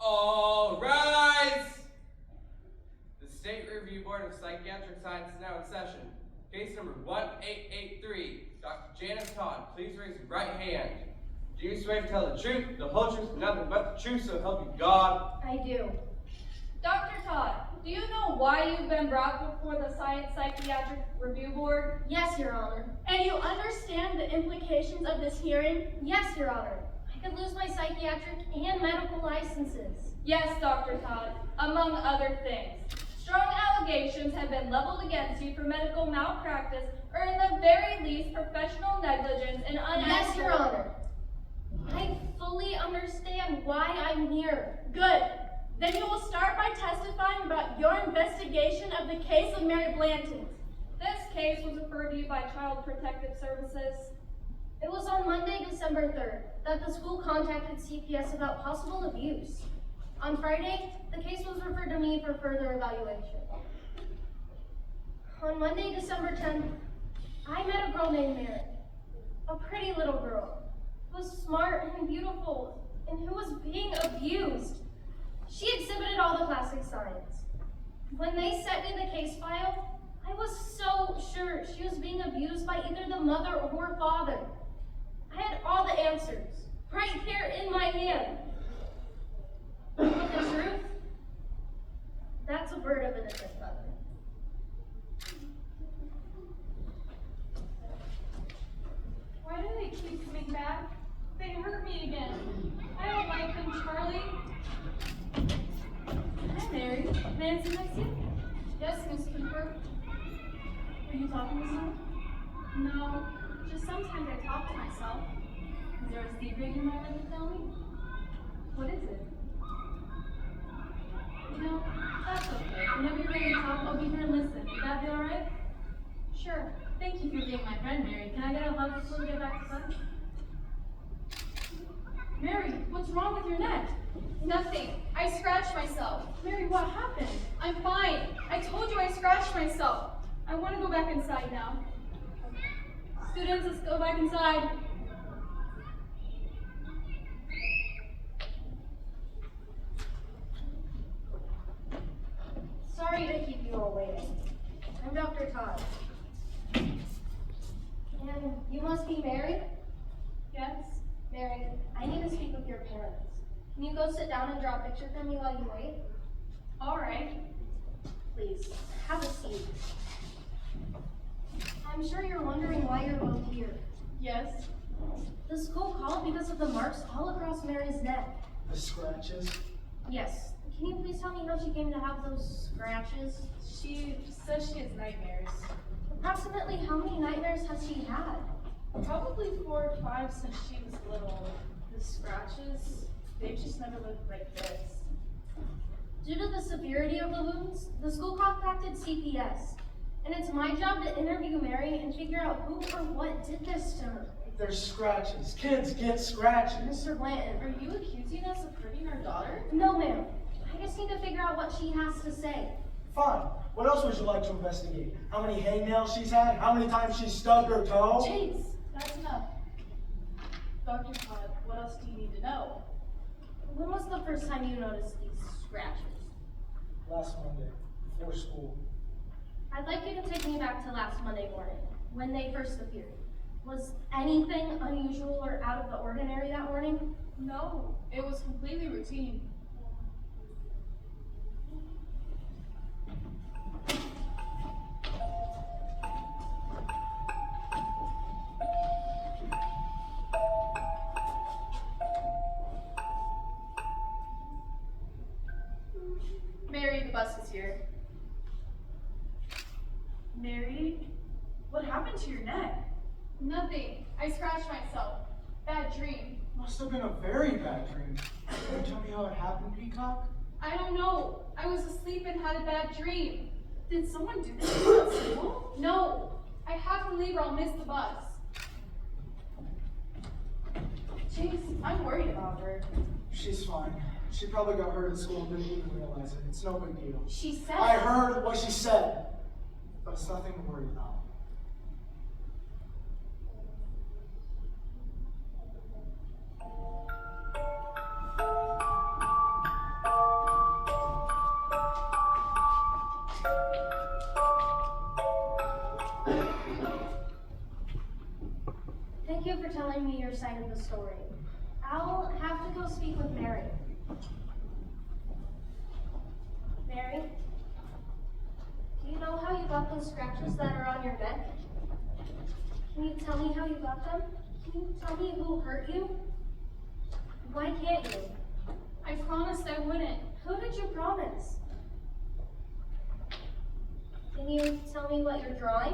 All rise! The State Review Board of Psychiatric Science is now in session. Case number 1883. Dr. Janice Todd, please raise your right hand. Do you swear to tell the truth, the whole truth, and nothing but the truth, so help you God? I do. Dr. Todd, do you know why you've been brought before the Science Psychiatric Review Board? Yes, Your Honor. And you understand the implications of this hearing? Yes, Your Honor. I could lose my psychiatric and medical licenses. Yes, Dr. Todd, among other things. Strong allegations have been leveled against you for medical malpractice or in the very least professional negligence and unethical... Yes, Your Honor. I fully understand why I'm here. Good. Then you will start by testifying about your investigation of the case of Mary Blanton. This case was referred to you by Child Protective Services. It was on Monday, December 3rd, that the school contacted CPS about possible abuse. On Friday, the case was referred to me for further evaluation. On Monday, December 10th, I met a girl named Mary, a pretty little girl, who was smart and beautiful, and who was being abused. She exhibited all the classic signs. When they sent me the case file, I was so sure she was being abused by either the mother or her father. I had all the answers, right here in my hand. But the truth, that's a bird of a different feather. Why do they keep coming back? They hurt me again. I don't like them, Charlie. Hi, Mary. May I sit next to you? Yes, Miss Cooper. Are you talking to someone? No, just sometimes I talk to myself. Is there a secret you might like to tell me? What is it? No, that's okay. Whenever you're ready to talk, I'll be here and listen. Would that be alright? Sure. Thank you for being my friend, Mary. Can I get a hug before we get back to class? Mary, what's wrong with your neck? Nothing. I scratched myself. Mary, what happened? I'm fine. I told you I scratched myself. I want to go back inside now. Students, let's go back inside. Sorry to keep you all waiting. I'm Dr. Todd. And you must be Mary? Yes? Mary, I need to speak with your parents. Can you go sit down and draw a picture for me while you wait? All right. Please, have a seat. I'm sure you're wondering why you're both here. Yes? The school called because of the marks all across Mary's neck. The scratches? Yes. Can you please tell me how she came to have those scratches? She says she has nightmares. Approximately how many nightmares has she had? Probably 4 or 5 since she was little. The scratches, they've just never looked like this. Due to the severity of the wounds, the school contacted CPS. And it's my job to interview Mary and figure out who or what did this to her. There's scratches. Kids get scratches. Mr. Blanton. Are you accusing us of hurting our daughter? No, ma'am. I just need to figure out what she has to say. Fine. What else would you like to investigate? How many hangnails she's had? How many times she's stubbed her toe? Chase, that's enough. Dr. Todd, what else do you need to know? When was the first time you noticed these scratches? Last Monday, before school. I'd like you to take me back to last Monday morning, when they first appeared. Was anything unusual or out of the ordinary that morning? No, it was completely routine. Mary, the bus is here. Mary, what happened to your neck? Nothing. I scratched myself. Bad dream. Must have been a very bad dream. Can you tell me how it happened, Peacock? I don't know. I was asleep and had a bad dream. Did someone do this to you at school? No. I have to leave or I'll miss the bus. Chase, I'm worried about her. She's fine. She probably got hurt at school and didn't even realize it. It's no big deal. She said... I heard what she said, but it's nothing to worry about. Thank you for telling me your side of the story. I'll have to go speak with Mary. Mary, do you know how you got those scratches that are on your neck? Can you tell me how you got them? Can you tell me who hurt you? Why can't you? I promised I wouldn't. Who did you promise? Can you tell me what you're drawing?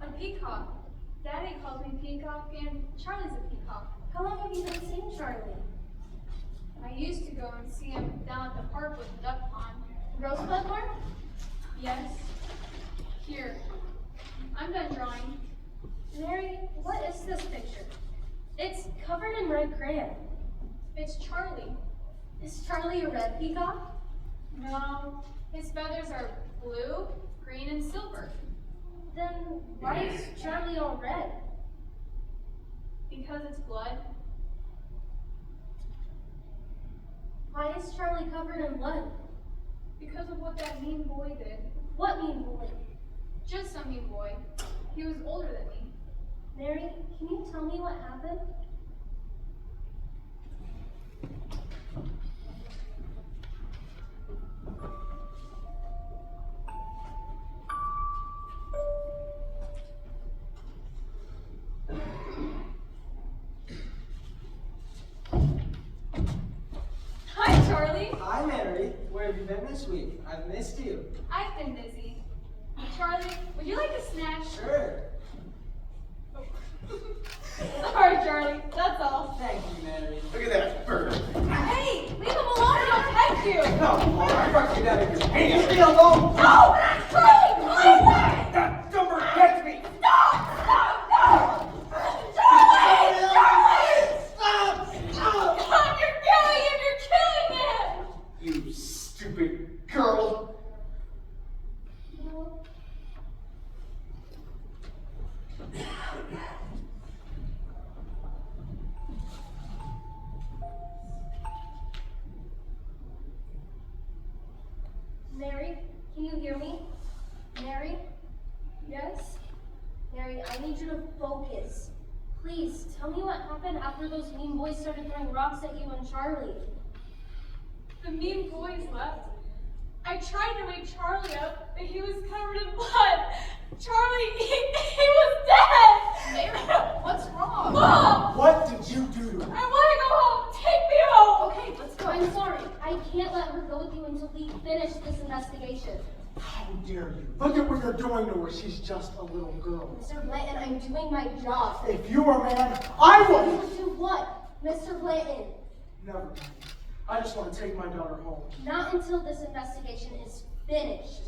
A peacock. Daddy calls me Peacock, and Charlie's a peacock. How long have you been seeing Charlie? I used to go and see him down at the park with the duck pond. Rosebud Park? Yes. Here. I'm done drawing. Mary, what is this picture? It's covered in red crayon. It's Charlie. Is Charlie a red peacock? No, his feathers are blue, green, and silver. Then why is Charlie all red? Because it's blood. Why is Charlie covered in blood? Because of what that mean boy did. What mean boy? Just some mean boy. He was older than me. Mary, can you tell me what happened? Hi, Charlie. Hi, Mary. Where have you been this week? I've missed you. I've been busy. Charlie, would you like a snack? Sure. Sorry, Charlie. That's all. Thank you, Mary. Look at that bird. Hey, leave him alone. He'll peck you. Come on, I brought you down in your pants. Leave me alone. No! Charlie, go away! That dumb bird catch me. Stop! Charlie! Stop! God, you're killing him! You're killing him! You stupid girl. No. Mary, can you hear me? Mary? Yes? Mary, I need you to focus. Please, tell me what happened after those mean boys started throwing rocks at you and Charlie. The mean boys left. I tried to wake Charlie up, but he was covered in blood. Charlie, he was dead! Mary, what's wrong? Mom! What did you do to her? I want to go home! Take me home! Okay, let's go. I'm sorry. I can't let her go with you until we finish this investigation. How dare you? Look at what you're doing to her. She's just a little girl. Mr. Blanton, I'm doing my job. If you were a man, I You would. would do what, Mr. Blanton? Never mind. I just want to take my daughter home. Not until this investigation is finished.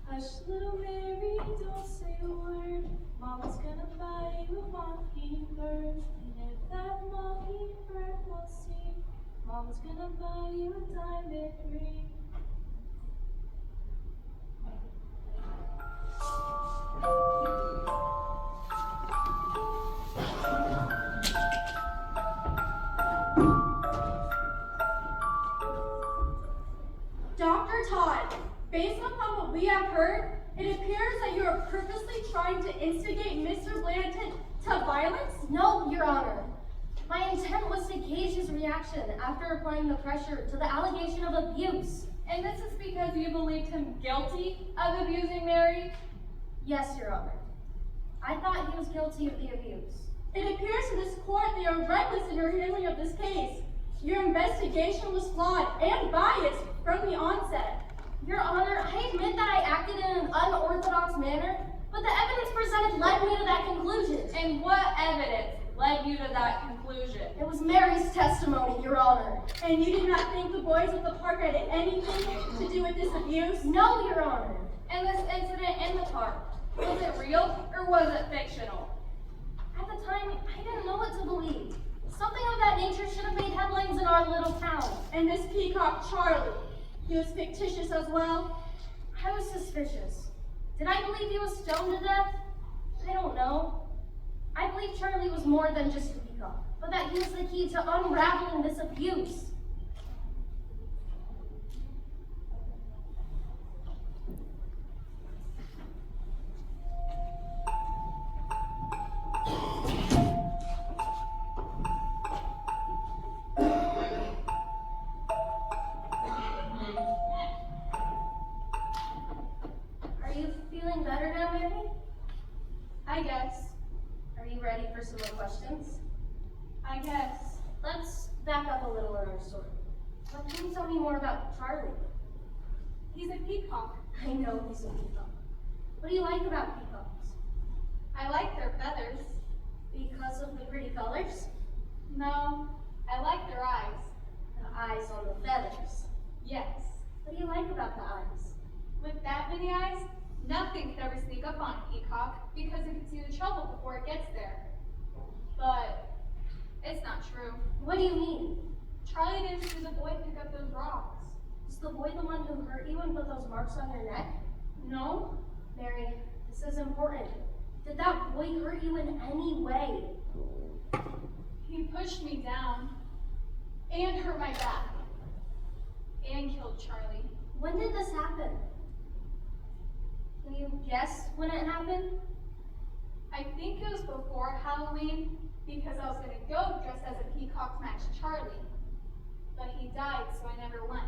Hush, little Mary, don't say a word. Mama's gonna buy you a mockingbird. And if that mockingbird will sing, Mama's gonna buy you a diamond ring. Dr. Todd, based upon what we have heard, it appears that you are purposely trying to instigate Mr. Blanton to violence? No, Your Honor. My intent was to gauge his reaction after applying the pressure to the allegation of abuse. And this is because you believed him guilty of abusing Mary? Yes, Your Honor. I thought he was guilty of the abuse. It appears to this court that you are reckless in your handling of this case. Your investigation was flawed and biased from the onset. Your Honor, I admit that I acted in an unorthodox manner, but the evidence presented led me to that conclusion. And what evidence led you to that conclusion? It was Mary's testimony, Your Honor. And you did not think the boys at the park had anything to do with this abuse? No, Your Honor. And this incident in the park, was it real or was it fictional? At the time, I didn't know what to believe. Something of that nature should have made headlines in our little town. And this peacock Charlie, he was fictitious as well? I was suspicious. Did I believe he was stoned to death? I don't know. I believe Charlie was more than just a peacock, but that he was the key to unraveling this abuse. okay? I guess. Are you ready for some more questions? I guess. Let's back up a little in our story. What can you tell me more about Charlie? He's a peacock. I know he's a peacock. What do you like about peacocks? I like their feathers. Because of the pretty colors? No, I like their eyes. The eyes on the feathers. Yes. What do you like about the eyes? With that many eyes, nothing could ever sneak up on a peacock because it could see the trouble before it gets there. But it's not true. What do you mean? Charlie didn't see the boy pick up those rocks. Is the boy the one who hurt you and put those marks on your neck? No? Mary, this is important. Did that boy hurt you in any way? He pushed me down and hurt my back and killed Charlie. When did this happen? Can you guess when it happened? I think it was before Halloween because I was going to go dressed as a peacock to match Charlie. But he died, so I never went.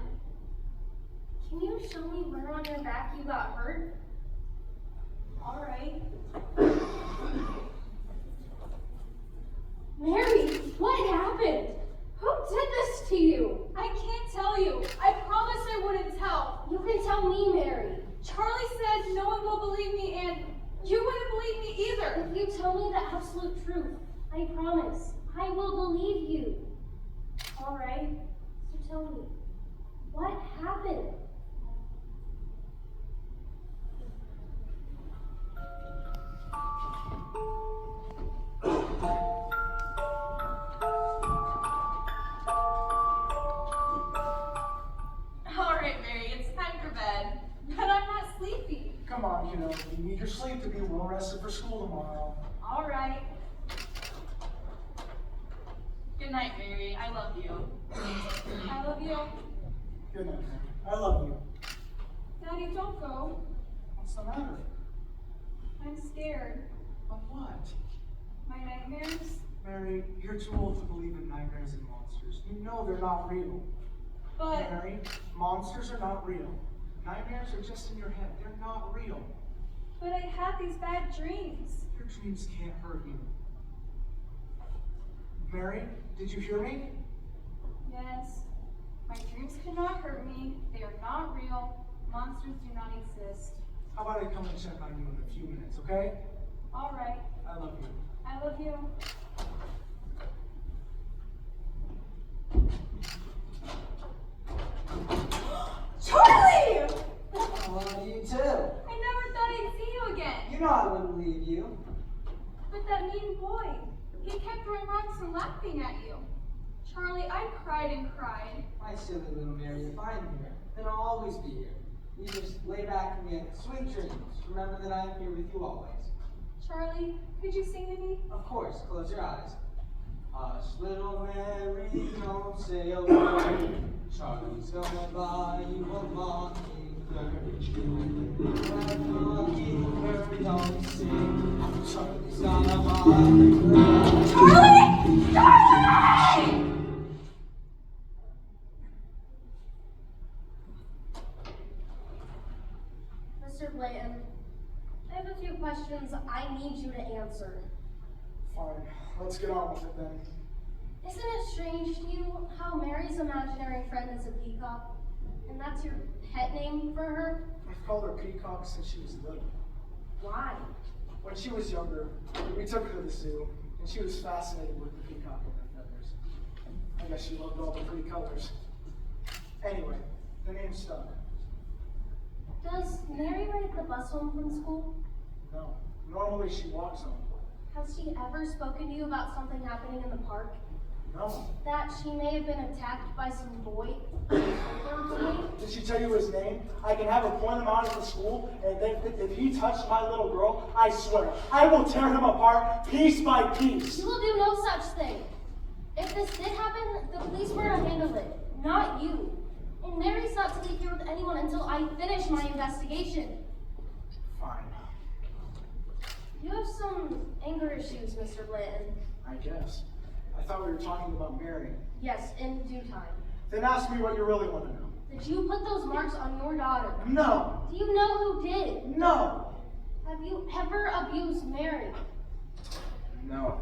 Can you show me where on your back you got hurt? All right. Mary, what happened? Who did this to you? I can't tell you. I promised I wouldn't tell. You can tell me, Mary. Charlie said no one will believe me, and you wouldn't believe me either. If you tell me the absolute truth, I promise, I will believe you. All right, so tell me, what happened? All right, Mary, it's time for bed. But I'm not sleepy. Come on, kiddo. You need your sleep to be well rested for school tomorrow. All right. Good night, Mary. I love you. I love you. Good night, Mary. I love you. Daddy, don't go. What's the matter? I'm scared. Of what? My nightmares. Mary, you're too old to believe in nightmares and monsters. You know they're not real. But Mary, monsters are not real. Nightmares are just in your head. They're not real. I had these bad dreams. Your dreams can't hurt you. Mary, did you hear me? Yes. My dreams cannot hurt me. They are not real. Monsters do not exist. How about I come and check on you in a few minutes, okay? All right. I love you. I love you. Charlie! I love you too. I never thought I'd see you again. You know I wouldn't leave you. But that mean boy, he kept throwing rocks and laughing at you. Charlie, I cried and cried. My silly little Mary, if I'm here, then I'll always be here. You just lay back and get sweet dreams. Remember that I am here with you always. Charlie, could you sing to me? Of course, close your eyes. Hush, little Mary, don't say a word. Charlie's gonna buy you a mockingbird. That mockingbird don't sing. Charlie's gonna buy you a Charlie! Charlie! Mr. Blanton, I have a few questions I need you to answer. Fine. Let's get on with it then. Isn't it strange to you how Mary's imaginary friend is a peacock? And that's your pet name for her? I've called her Peacock since she was little. Why? When she was younger, we took her to the zoo, and she was fascinated with the peacock and her feathers. I guess she loved all the pretty colors. Anyway, the name stuck. Does Mary ride the bus home from school? No, normally she walks home. Has she ever spoken to you about something happening in the park? No. That she may have been attacked by some boy? Older boy? Did she tell you his name? I can have her point him out at the school, and if he touched my little girl, I swear, I will tear him apart piece by piece. You will do no such thing. If this did happen, the police were to handle it, not you. And Mary's not to leave here with anyone until I finish my investigation. Fine. You have some anger issues, Mr. Blanton. I guess. I thought we were talking about Mary. Yes, in due time. Then ask me what you really want to know. Did you put those marks on your daughter? No. Do you know who did? No. Have you ever abused Mary? No.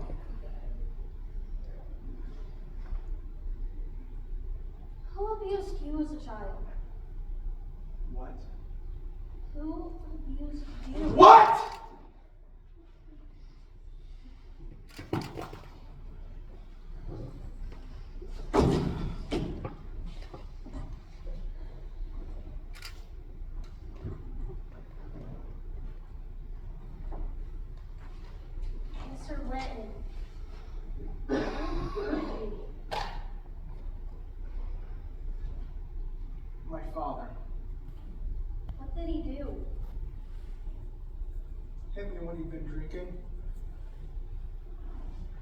Who abused you as a child? What? Who abused you? What? Mr. Blanton. Who hurt you? My father. What did he do? Hit me when he'd been drinking.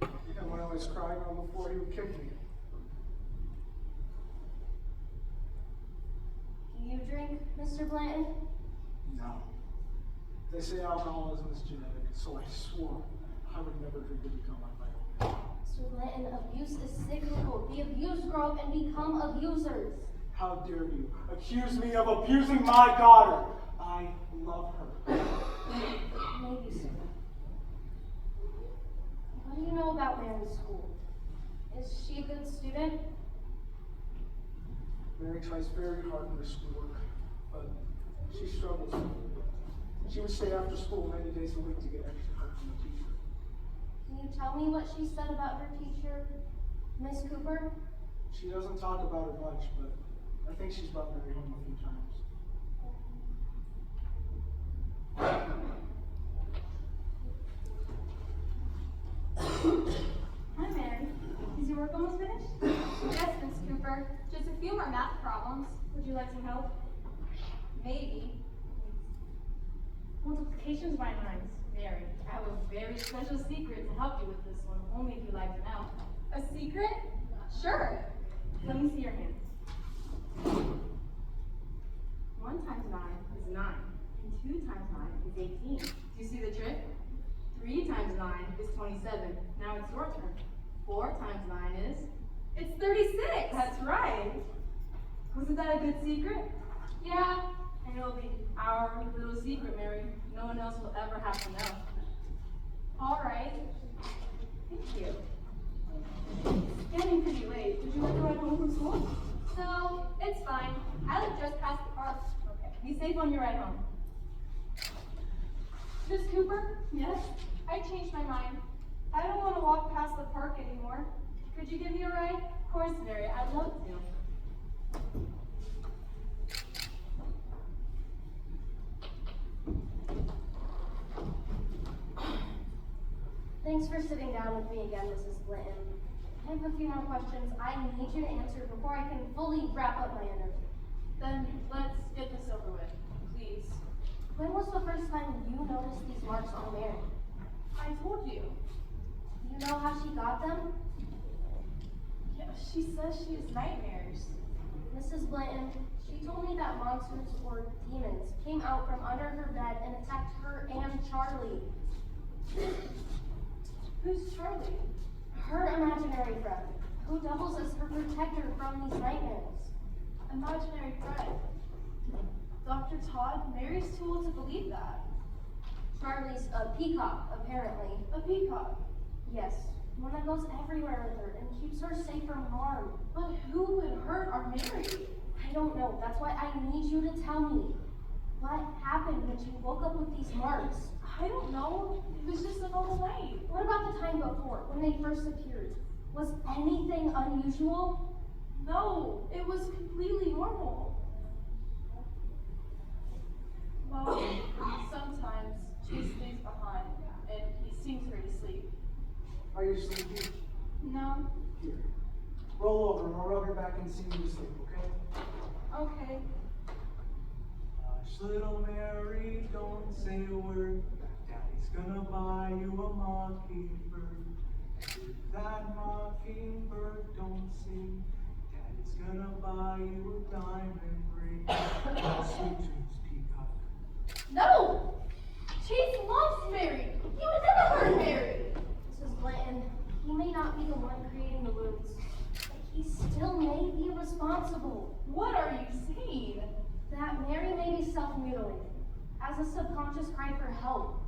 And when I was crying on the floor, he would kick me. Do you drink, Mr. Blanton? No. They say alcoholism is genetic, so I swore I would never drink to become like my own. Mr. Blanton, abuse is cyclical. The abused grow up and become abusers. How dare you accuse me of abusing my daughter? I love her. Maybe, sir. What do you know about Mary's school? Is she a good student? Mary tries very hard in her schoolwork, but she struggles. She would stay after school many days a week to get extra help from the teacher. Can you tell me what she said about her teacher, Miss Cooper? She doesn't talk about her much, but I think she's brought Mary home a few times. Hi, Mary. Is your work almost finished? Yes, Miss Cooper. Just a few more math problems. Would you like some help? Maybe. Multiplications by nines. Mary, I have a very special secret to help you with this one, only if you'd like to know. A secret? Sure. Let me see your hand. 1 times 9 is 9, and 2 times 9 is 18. Do you see the trick? 3 times 9 is 27. Now it's your turn. 4 times 9 is? It's 36. That's right. Wasn't that a good secret? Yeah. And it'll be our little secret, Mary. No one else will ever have to know. All right. Thank you. It's getting pretty late. Would you like to ride home from school? No, it's fine. I live just past the park. Okay. Be safe on your ride home. Miss Cooper? Yes? I changed my mind. I don't want to walk past the park anymore. Could you give me a ride? Of course, Mary. I'd love to. Thanks for sitting down with me again, Mrs. Blanton. I have a few more questions I need you to answer before I can fully wrap up my interview. Then let's get this over with, please. When was the first time you noticed these marks on Mary? I told you. Do you know how she got them? Yeah, she says she has nightmares. Mrs. Blanton, she told me that monsters or demons came out from under her bed and attacked her and Charlie. Who's Charlie? Her imaginary friend, who doubles as her protector from these nightmares. Imaginary friend. Dr. Todd, Mary's too old to believe that. Charlie's a peacock, apparently. A peacock. Yes, one that goes everywhere with her and keeps her safe from harm. But who would hurt our Mary? I don't know. That's why I need you to tell me. What happened when she woke up with these marks? I don't know. It was just a normal night. What about the time before, when they first appeared? Was anything unusual? No, it was completely normal. Well, sometimes she stays behind, and he sings her to sleep. Are you sleepy? No. Here. Roll over and I'll rub your back and sing you to sleep, okay? Okay. Hush, little Mary, don't say a word. Daddy's gonna buy you a mockingbird. If that mockingbird don't sing, Daddy's gonna buy you a diamond ring. Sweet dreams, Peacock. No! Chase loves Mary. He would never hurt Mary. Mrs. Blanton, he may not be the one creating the wounds, but he still may be responsible. What are you saying? That Mary may be self-mutilating, as a subconscious cry for help.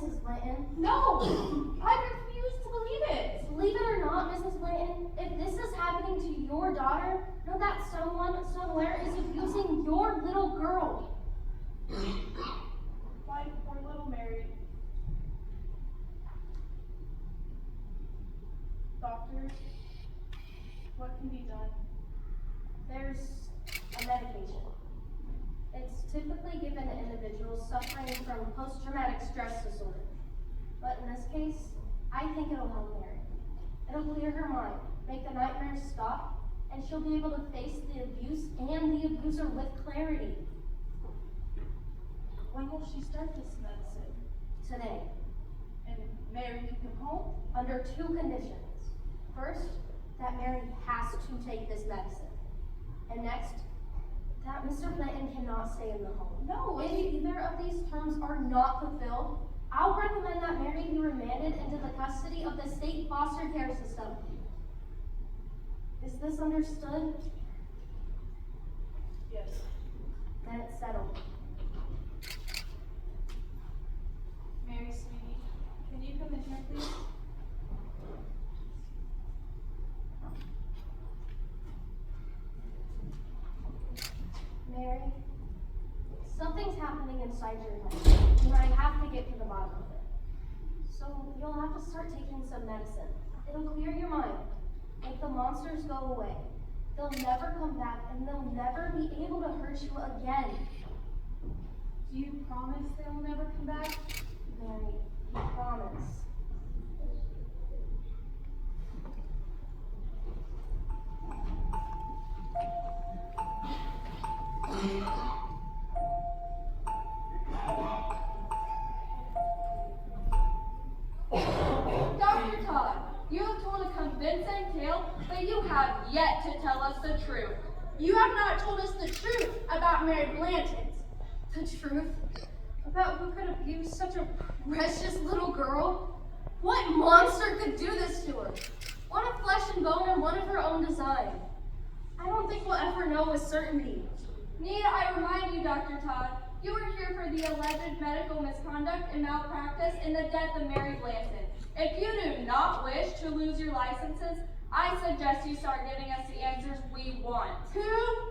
Mrs. Linton. No! I refuse to believe it! Believe it or not, Mrs. Linton, if this is happening to your daughter, know that someone somewhere is abusing your little girl. My poor little Mary. Doctor, what can be done? There's a medication. It's typically given to individuals suffering from post-traumatic stress disorder. But in this case, I think it'll help Mary. It'll clear her mind, make the nightmares stop, and she'll be able to face the abuse and the abuser with clarity. When will she start this medicine? Today, And Mary can come home? under 2 conditions. First, that Mary has to take this medicine. And next, that Mr. Linton cannot stay in the home. No, If either of these terms are not fulfilled, I'll recommend that Mary be remanded into the custody of the state foster care system. Is this understood? Yes. Then it's settled. Mary, sweetie, can you come in here, please? Mary, something's happening inside your head, and I have to get to the bottom of it. So you'll have to start taking some medicine. It'll clear your mind, make the monsters go away. They'll never come back, and they'll never be able to hurt you again. Do you promise they will never come back? Mary, I promise. Dr. Todd, you have told a convincing tale, but you have yet to tell us the truth. You have not told us the truth about Mary Blanton. The truth about who could abuse such a precious little girl? What monster could do this to her? One of flesh and bone and one of her own design. I don't think we'll ever know with certainty. Need I remind you, Dr. Todd, you were here for the alleged medical misconduct and malpractice in the death of Mary Blanton. If you do not wish to lose your licenses, I suggest you start giving us the answers we want. Who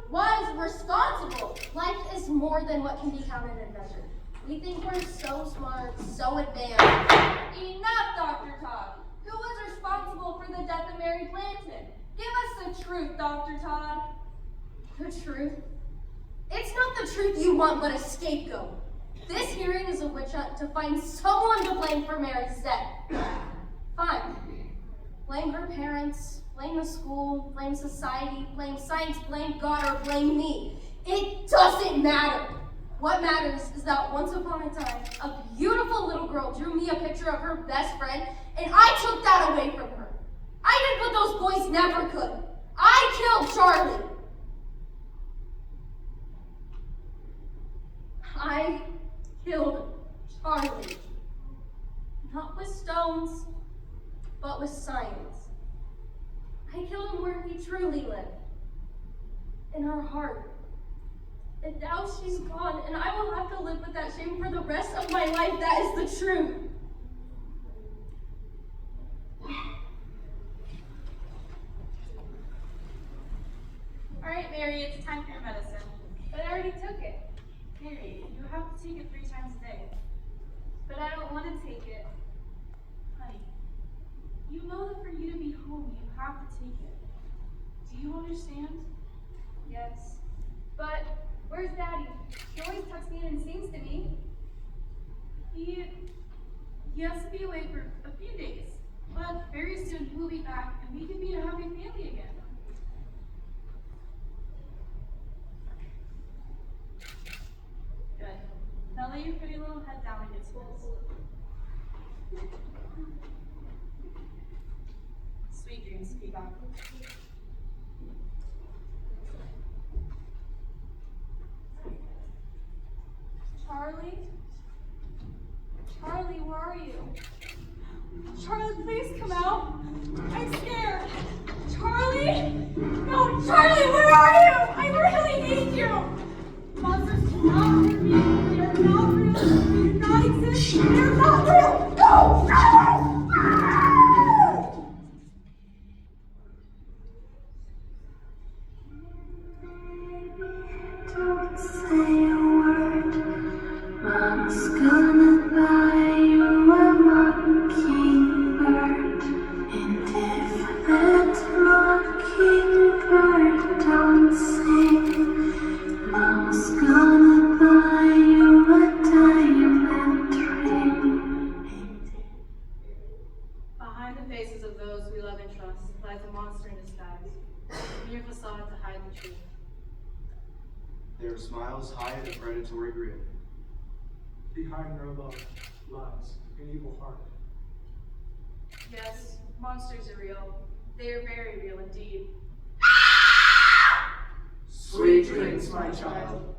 was responsible? Life is more than what can be counted and measured. We think we're so smart, so advanced. Enough, Dr. Todd. Who was responsible for the death of Mary Blanton? Give us the truth, Dr. Todd. The truth? It's not the truth you want, but a scapegoat. This hearing is a witch hunt to find someone to blame for Mary's death. Fine. Blame her parents, blame the school, blame society, blame science, blame God, or blame me. It doesn't matter. What matters is that once upon a time, a beautiful little girl drew me a picture of her best friend, and I took that away from her. I did what those boys never could. I killed Charlie. I killed Charlie. Not with stones, but with science. I killed him where he truly lived. In her heart. And now she's gone, and I will have to live with that shame for the rest of my life. That is the truth. All right, Mary, it's time for your medicine. But I already took it. Mary, you have to take it 3 times a day. But I don't want to take it. Honey, you know that for you to be home, you have to take it. Do you understand? Yes. But where's Daddy? He always tucks me in and sings to me. He has to be away for a few days. But very soon he will be back and we can be a happy family again. Good. Now lay your pretty little head down and get to rest. Sweet dreams, Peacock. Charlie? Charlie, where are you? Charlie, please come out. I'm scared. Charlie? No, Charlie, where are you? I really need you. Monsters cannot hurt me. They are not real. They do not exist. They are not real. lies a monster in disguise, a mere facade to hide the truth. Their smiles hide a predatory grin. Behind their love lies an evil heart. Yes, monsters are real. They are very real indeed. Sweet dreams, my child.